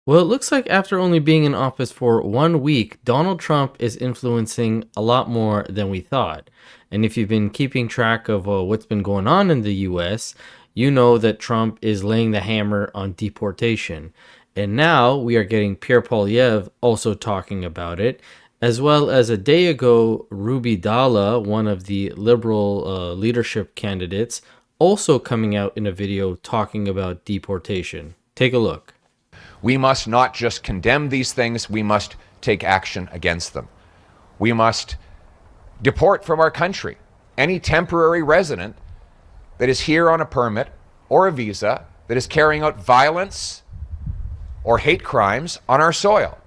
Well, it looks like after only being in office for 1 week, Donald Trump is influencing a lot more than we thought. And if you've been keeping track of what's been going on in the US, you know that Trump is laying the hammer on deportation. And now we are getting Pierre Poilievre also talking about it, as well as a day ago, Ruby Dalla, one of the liberal leadership candidates, also coming out in a video talking about deportation. Take a look. We must not just condemn these things, we must take action against them. We must deport from our country any temporary resident that is here on a permit or a visa that is carrying out violence or hate crimes on our soil.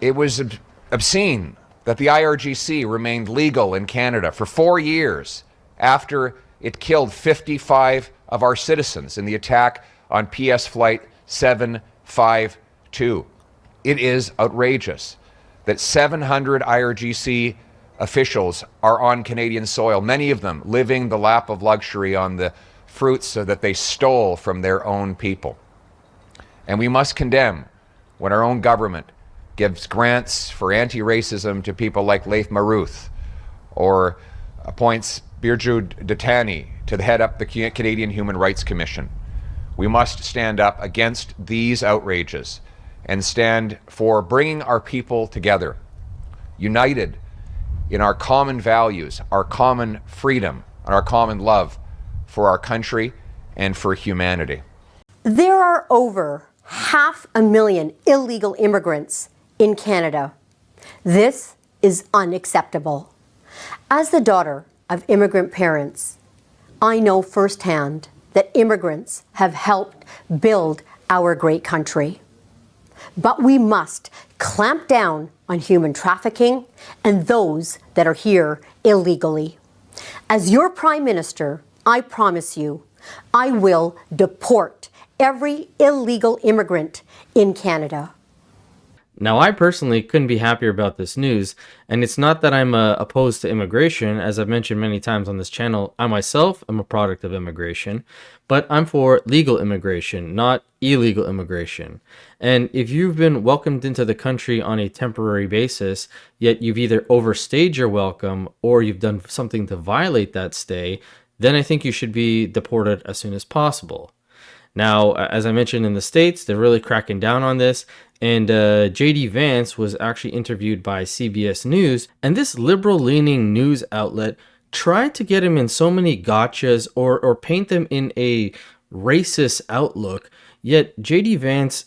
It was obscene that the IRGC remained legal in Canada for 4 years after it killed 55 of our citizens in the attack on PS Flight 752. It is outrageous that 700 IRGC officials are on Canadian soil, many of them living the lap of luxury on the fruits that they stole from their own people. And we must condemn when our own government gives grants for anti-racism to people like Leif Maruth, or appoints Birju Datani to head up the Canadian Human Rights Commission. We must stand up against these outrages and stand for bringing our people together, united in our common values, our common freedom, and our common love for our country and for humanity. There are over 500,000 illegal immigrants in Canada. This is unacceptable. As the daughter of immigrant parents, I know firsthand that immigrants have helped build our great country. But we must clamp down on human trafficking and those that are here illegally. As your Prime Minister, I promise you, I will deport every illegal immigrant in Canada. Now, I personally couldn't be happier about this news, and it's not that I'm opposed to immigration. As I've mentioned many times on this channel, I myself am a product of immigration, but I'm for legal immigration, not illegal immigration. And if you've been welcomed into the country on a temporary basis, yet you've either overstayed your welcome or you've done something to violate that stay, then I think you should be deported as soon as possible. Now, as I mentioned in the States, they're really cracking down on this. And J.D. Vance was actually interviewed by CBS News. And this liberal-leaning news outlet tried to get him in so many gotchas or paint them in a racist outlook. Yet J.D. Vance,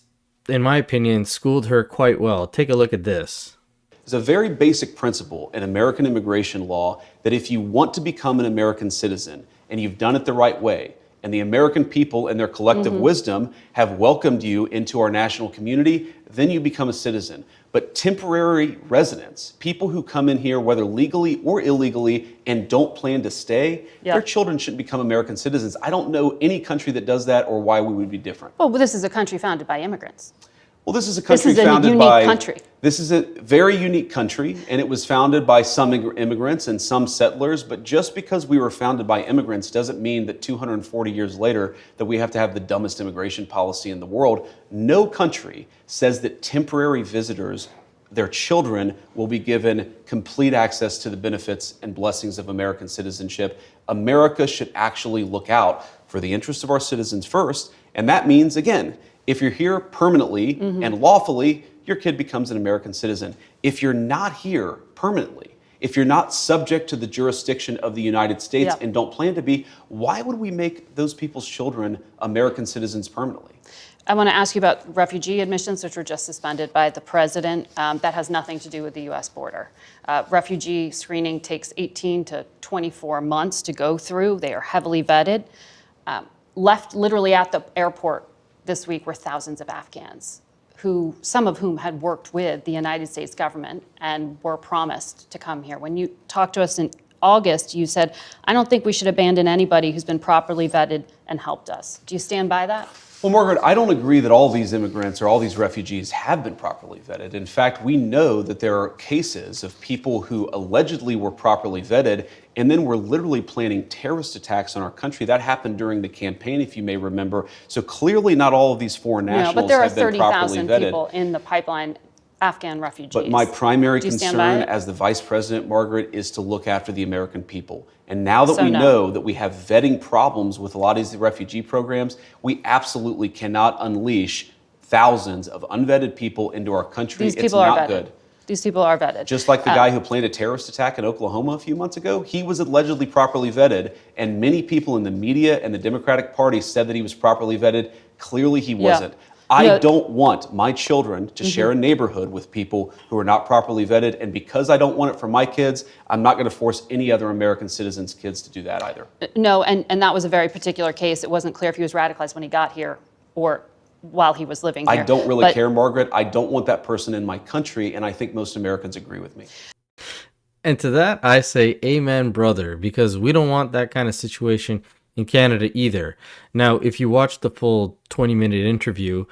in my opinion, schooled her quite well. Take a look at this. There's a very basic principle in American immigration law that if you want to become an American citizen and you've done it the right way, and the American people and their collective wisdom have welcomed you into our national community, then you become a citizen. But temporary residents, people who come in here, whether legally or illegally, and don't plan to stay, their children shouldn't become American citizens. I don't know any country that does that or why we would be different. Well, this is a country founded by immigrants. Well, this is a country founded by... by... country. This is a very unique country, and it was founded by some immigrants and some settlers, but just because we were founded by immigrants doesn't mean that 240 years later that we have to have the dumbest immigration policy in the world. No country says that temporary visitors, their children, will be given complete access to the benefits and blessings of American citizenship. America should actually look out for the interests of our citizens first, and that means, again, if you're here permanently and lawfully, your kid becomes an American citizen. If you're not here permanently, if you're not subject to the jurisdiction of the United States and don't plan to be, why would we make those people's children American citizens permanently? I want to ask you about refugee admissions, which were just suspended by the president. That has nothing to do with the U.S. border. Refugee screening takes 18 to 24 months to go through. They are heavily vetted. Left literally at the airport this week were thousands of Afghans, some of whom had worked with the United States government and were promised to come here. When you talk to us August, you said, I don't think we should abandon anybody who's been properly vetted and helped us. Do you stand by that? Well, Margaret, I don't agree that all these immigrants or all these refugees have been properly vetted. In fact, we know that there are cases of people who allegedly were properly vetted and then were literally planning terrorist attacks on our country. That happened during the campaign, if you may remember. So clearly not all of these foreign nationals but there are have been properly 30,000 vetted. people in the pipeline, Afghan refugees. But my primary Do you stand concern by it? as the vice president, Margaret, is to look after the American people. And now that So we no. know that we have vetting problems with a lot of these refugee programs, we absolutely cannot unleash thousands of unvetted people into our country. These It's people are not vetted. good. These people are vetted. Just like the guy who planned a terrorist attack in Oklahoma a few months ago, he was allegedly properly vetted, and many people in the media and the Democratic Party said that he was properly vetted. Clearly he wasn't. I don't want my children to share a neighborhood with people who are not properly vetted, and because I don't want it for my kids, I'm not going to force any other American citizens' kids to do that either. No, and that was a very particular case. It wasn't clear if he was radicalized when he got here or while he was living here. I don't really care, Margaret. I don't want that person in my country, and I think most Americans agree with me. And to that, I say amen, brother, because we don't want that kind of situation in Canada either. Now, if you watch the full 20-minute interview,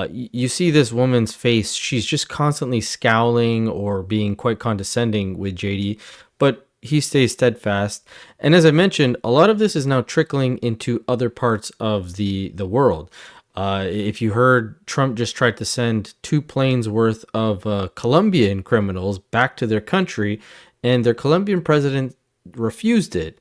you see this woman's face. She's just constantly scowling or being quite condescending with JD, but he stays steadfast. And as I mentioned, a lot of this is now trickling into other parts of the world. If you heard, Trump just tried to send 2 planes worth of Colombian criminals back to their country, and their Colombian president refused it.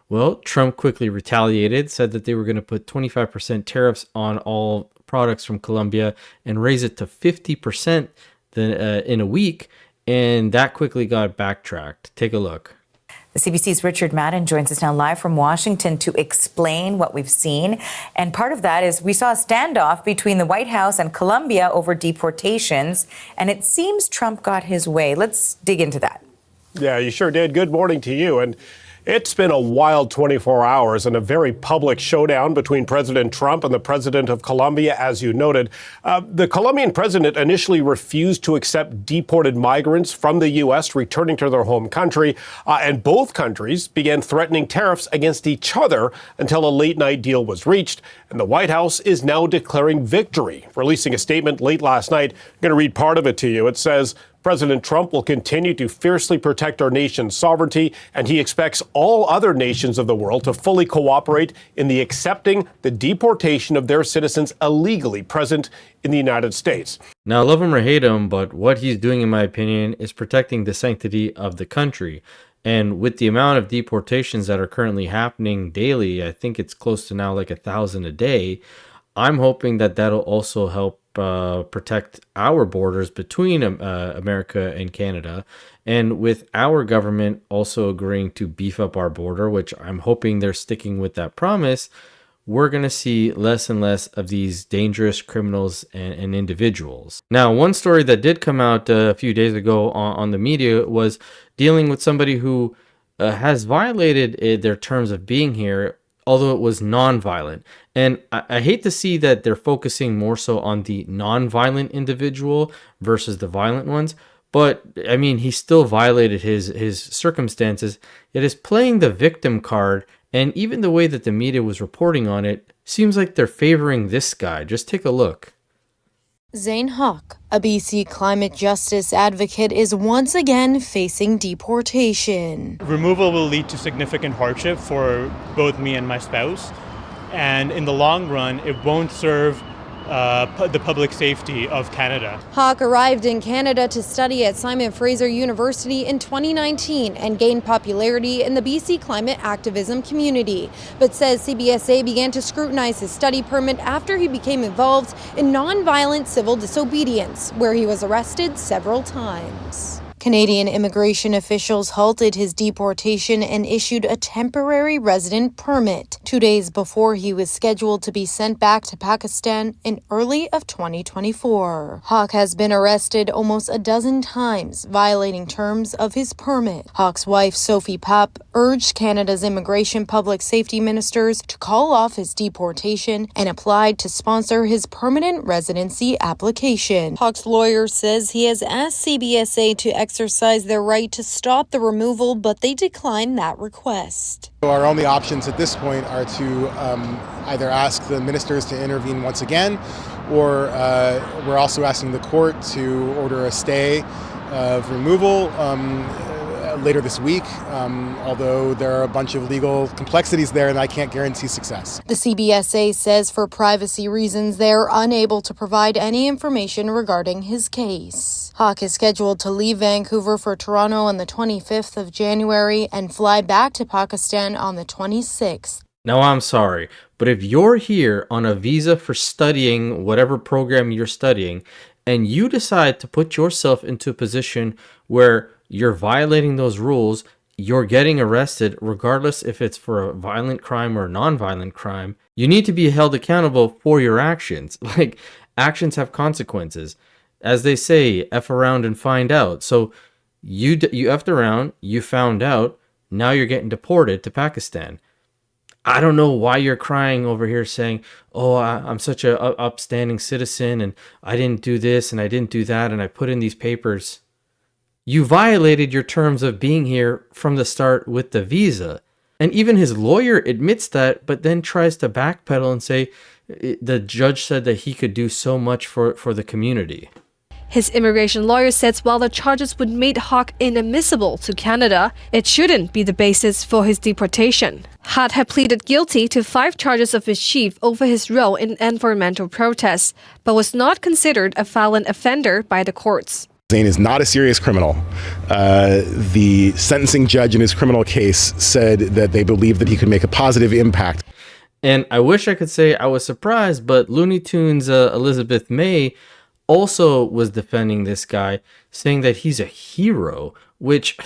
Well, Trump quickly retaliated, said that they were going to put 25% tariffs on all products from Colombia and raise it to 50% in a week, and that quickly got backtracked. Take a look. The CBC's Richard Madden joins us now live from Washington to explain what we've seen. And part of that is we saw a standoff between the White House and Colombia over deportations, and it seems Trump got his way. Let's dig into that. Yeah, you sure did. Good morning to you. And it's been a wild 24 hours and a very public showdown between President Trump and the president of Colombia, as you noted. The Colombian president initially refused to accept deported migrants from the U.S. returning to their home country, and both countries began threatening tariffs against each other until a late-night deal was reached. And the White House is now declaring victory, releasing a statement late last night. I'm going to read part of it to you. It says, President Trump will continue to fiercely protect our nation's sovereignty, and he expects all other nations of the world to fully cooperate in the accepting the deportation of their citizens illegally present in the United States. Now, love him or hate him, but what he's doing, in my opinion, is protecting the sanctity of the country. And with the amount of deportations that are currently happening daily, I think it's close to now like 1,000 a day. I'm hoping that that'll also help protect our borders between America and Canada. And with our government also agreeing to beef up our border, which I'm hoping they're sticking with that promise, we're going to see less and less of these dangerous criminals and individuals. Now, one story that did come out a few days ago on the media was dealing with somebody who has violated their terms of being here, although it was non-violent. And I hate to see that they're focusing more so on the non-violent individual versus the violent ones. But, I mean, he still violated his circumstances. It is playing the victim card, and even the way that the media was reporting on it seems like they're favoring this guy. Just take a look. Zane Hwk, a BC climate justice advocate, is once again facing deportation. Removal will lead to significant hardship for both me and my spouse, and in the long run, it won't serve the public safety of Canada. Hwk arrived in Canada to study at Simon Fraser University in 2019 and gained popularity in the BC climate activism community, but says CBSA began to scrutinize his study permit after he became involved in nonviolent civil disobedience, where he was arrested several times. Canadian immigration officials halted his deportation and issued a temporary resident permit 2 days before he was scheduled to be sent back to Pakistan in early of 2024. Hwk has been arrested almost a dozen times, violating terms of his permit. Hawk's wife, Sophie Papp, urged Canada's immigration public safety ministers to call off his deportation and applied to sponsor his permanent residency application. Hawk's lawyer says he has asked CBSA to exercise exercise their right to stop the removal, but they declined that request. Our only options at this point are to either ask the ministers to intervene once again, or we're also asking the court to order a stay of removal later this week, although there are a bunch of legal complexities there and I can't guarantee success. The CBSA says for privacy reasons they're unable to provide any information regarding his case. Hwk is scheduled to leave Vancouver for Toronto on the 25th of January and fly back to Pakistan on the 26th. Now, I'm sorry, but if you're here on a visa for studying whatever program you're studying, and you decide to put yourself into a position where you're violating those rules, you're getting arrested, regardless if it's for a violent crime or a non-violent crime, you need to be held accountable for your actions. Like, actions have consequences. As they say, F around and find out. So you effed around, you found out, now you're getting deported to Pakistan. I don't know why you're crying over here saying, oh, I'm such a upstanding citizen and I didn't do this and I didn't do that and I put in these papers. You violated your terms of being here from the start with the visa. And even his lawyer admits that, but then tries to backpedal and say the judge said that he could do so much for the community. His immigration lawyer says while the charges would make Hwk inadmissible to Canada, it shouldn't be the basis for his deportation. Hwk had pleaded guilty to 5 charges of mischief over his role in environmental protests, but was not considered a violent offender by the courts. Zane is not a serious criminal. The sentencing judge in his criminal case said that they believe that he could make a positive impact. And I wish I could say I was surprised, but Looney Tunes Elizabeth May also was defending this guy, saying that he's a hero, which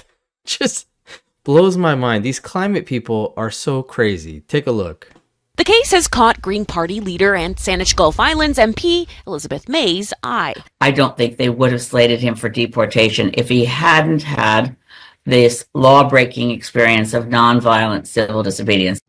just blows my mind. These climate people are so crazy. Take a look. The case has caught Green Party leader and Saanich Gulf Islands MP Elizabeth May's eye. I don't think they would have slated him for deportation if he hadn't had this law-breaking experience of nonviolent civil disobedience.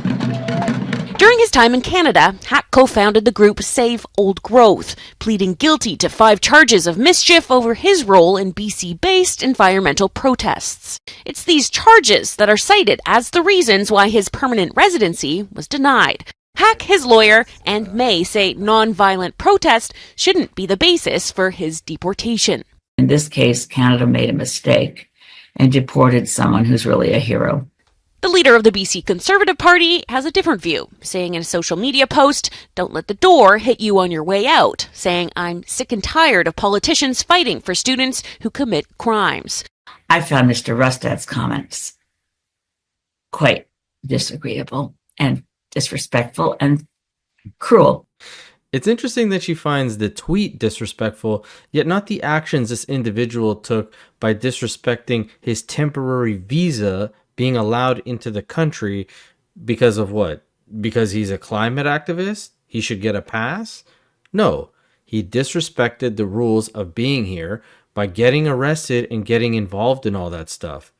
During his time in Canada, Hwk co-founded the group Save Old Growth, pleading guilty to 5 charges of mischief over his role in BC-based environmental protests. It's these charges that are cited as the reasons why his permanent residency was denied. Hwk, his lawyer, and May say nonviolent protest shouldn't be the basis for his deportation. In this case, Canada made a mistake and deported someone who's really a hero. The leader of the BC Conservative Party has a different view, saying in a social media post, "Don't let the door hit you on your way out," saying, "I'm sick and tired of politicians fighting for students who commit crimes." I found Mr. Rustad's comments quite disagreeable and disrespectful and cruel. It's interesting that she finds the tweet disrespectful, yet not the actions this individual took by disrespecting his temporary visa being allowed into the country because of what? Because he's a climate activist? He should get a pass? No, he disrespected the rules of being here by getting arrested and getting involved in all that stuff.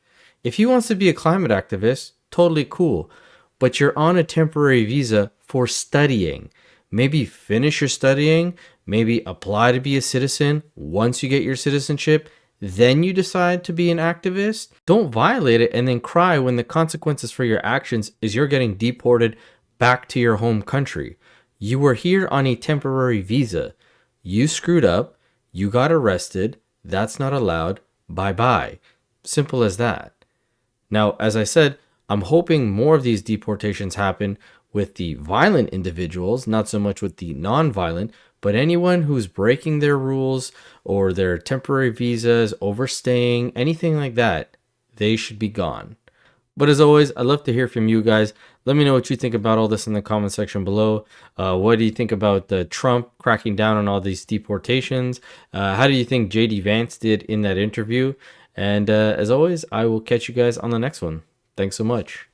If he wants to be a climate activist, totally cool. But you're on a temporary visa for studying. Maybe finish your studying, maybe apply to be a citizen once you get your citizenship, then you decide to be an activist. Don't violate it and then cry when the consequences for your actions is you're getting deported back to your home country. You were here on a temporary visa. You screwed up. You got arrested. That's not allowed. Bye-bye. Simple as that. Now, as I said, I'm hoping more of these deportations happen with the violent individuals, not so much with the non-violent, but anyone who's breaking their rules or their temporary visas, overstaying, anything like that, they should be gone. But as always, I'd love to hear from you guys. Let me know what you think about all this in the comment section below. What do you think about Trump cracking down on all these deportations? How do you think JD Vance did in that interview? And as always, I will catch you guys on the next one. Thanks so much.